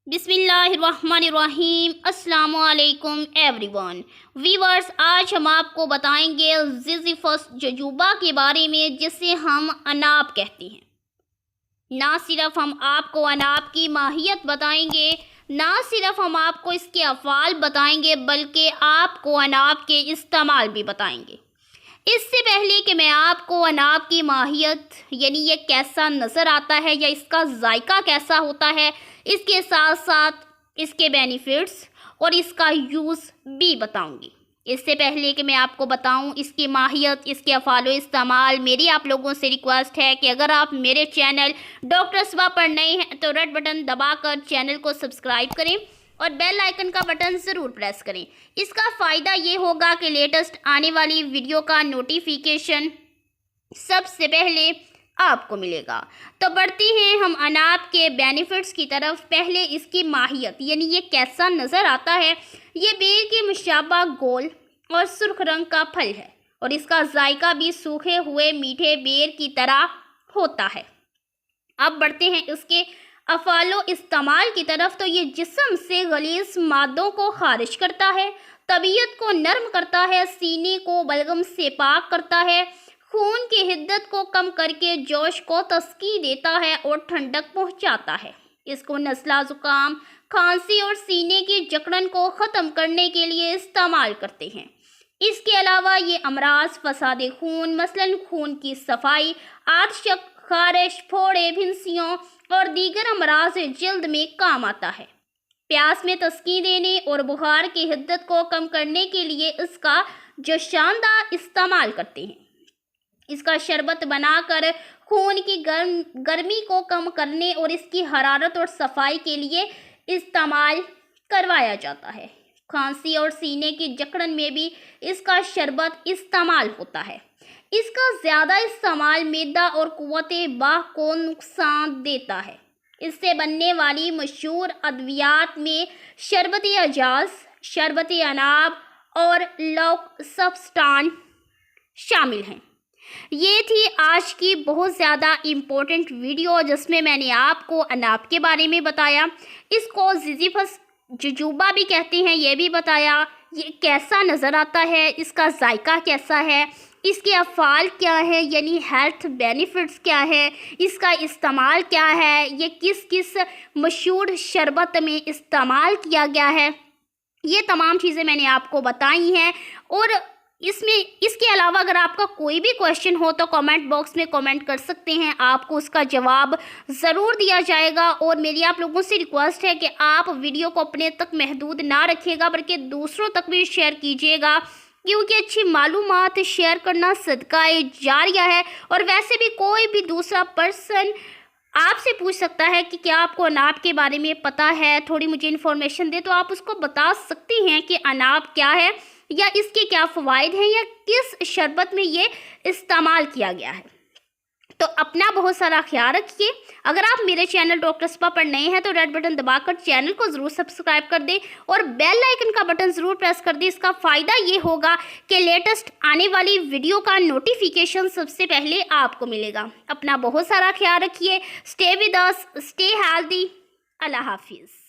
बिस्मिल्लाहिर्रहमानिर्रहीम। अस्सलामु अलैकुम एवरीवन। वीवर्स, आज हम आपको बताएंगे सिज़िफस जजूबा के बारे में, जिसे हम अनाब कहते हैं। ना सिर्फ हम आपको अनाब की माहियत बताएंगे, ना सिर्फ हम आपको इसके अफ़ाल बताएंगे, बल्कि आपको अनाब के इस्तेमाल भी बताएंगे। इससे पहले कि मैं आपको अनाब की माहियत यानी ये कैसा नज़र आता है या इसका जायका कैसा होता है, इसके साथ साथ इसके बेनिफिट्स और इसका यूज़ भी बताऊंगी। इससे पहले कि मैं आपको बताऊं इसकी माहियत, इसके अफ़ाल इस्तेमाल, मेरी आप लोगों से रिक्वेस्ट है कि अगर आप मेरे चैनल डॉक्टर अस्बा पर नए हैं तो रेड बटन दबाकर चैनल को सब्सक्राइब करें और बेल आइकन का बटन ज़रूर प्रेस करें। इसका फ़ायदा ये होगा कि लेटेस्ट आने वाली वीडियो का नोटिफिकेशन सबसे पहले आपको मिलेगा। तो बढ़ते हैं हम अनाब के बेनिफिट्स की तरफ। पहले इसकी माहियत यानी ये कैसा नज़र आता है। ये बेर के मुशाबा गोल और सुर्ख रंग का फल है और इसका जायका भी सूखे हुए मीठे बेर की तरह होता है। अब बढ़ते हैं इसके अफ़ालो इस्तेमाल की तरफ। तो ये जिस्म से गलीज़ मादों को खारिज करता है, तबीयत को नरम करता है, सीने को बलगम से पाक करता है, खून की हिद्दत को कम करके जोश को तस्की देता है और ठंडक पहुंचाता है। इसको नज़ला, ज़ुकाम, खांसी और सीने की जकड़न को ख़त्म करने के लिए इस्तेमाल करते हैं। इसके अलावा ये अमराज, फसाद खून मसलन खून की सफाई, आतशक, खारिश, फोड़े, भिनसियों और दीगर अमराज जल्द में काम आता है। प्यास में तस्कीन देने और बुखार की हिद्दत को कम करने के लिए इसका जो शानदार इस्तेमाल करते हैं। इसका शरबत बनाकर खून की गर्मी को कम करने और इसकी हरारत और सफाई के लिए इस्तेमाल करवाया जाता है। खांसी और सीने की जकड़न में भी इसका शरबत इस्तेमाल होता है। इसका ज़्यादा इस्तेमाल मैदा और कुव्वते बाह को नुकसान देता है। इससे बनने वाली मशहूर अद्वियात में शरबत अजाज, शरबत अनाब और लौक सब्सटान शामिल हैं। ये थी आज की बहुत ज़्यादा इम्पोर्टेंट वीडियो, जिसमें मैंने आपको अनाब के बारे में बताया। इसको सिज़िफस जजूबा भी कहते हैं, ये भी बताया। ये कैसा नज़र आता है, इसका जायका कैसा है, इसके अफ़ाल क्या है यानी हेल्थ बेनिफिट्स क्या है, इसका इस्तेमाल क्या है, ये किस किस मशहूर शरबत में इस्तेमाल किया गया है, ये तमाम चीज़ें मैंने आपको बताई हैं। और इसके अलावा अगर आपका कोई भी क्वेश्चन हो तो कमेंट बॉक्स में कमेंट कर सकते हैं, आपको उसका जवाब ज़रूर दिया जाएगा। और मेरी आप लोगों से रिक्वेस्ट है कि आप वीडियो को अपने तक महदूद ना रखिएगा, बल्कि दूसरों तक भी शेयर कीजिएगा, क्योंकि अच्छी मालूमात शेयर करना सदका जारिया है। और वैसे भी कोई भी दूसरा पर्सन आपसे पूछ सकता है कि क्या आपको अनाब के बारे में पता है, थोड़ी मुझे इन्फॉर्मेशन दे, तो आप उसको बता सकती हैं कि अनाब क्या है या इसके क्या फ़वाइद हैं या किस शरबत में ये इस्तेमाल किया गया है। तो अपना बहुत सारा ख्याल रखिए। अगर आप मेरे चैनल डॉक्टर अस्बा पर नए हैं तो रेड बटन दबाकर चैनल को ज़रूर सब्सक्राइब कर दें और बेल आइकन का बटन ज़रूर प्रेस कर दें। इसका फ़ायदा ये होगा कि लेटेस्ट आने वाली वीडियो का नोटिफिकेशन सबसे पहले आपको मिलेगा। अपना बहुत सारा ख्याल रखिए। Stay with us, stay healthy. Allah हाफिज़।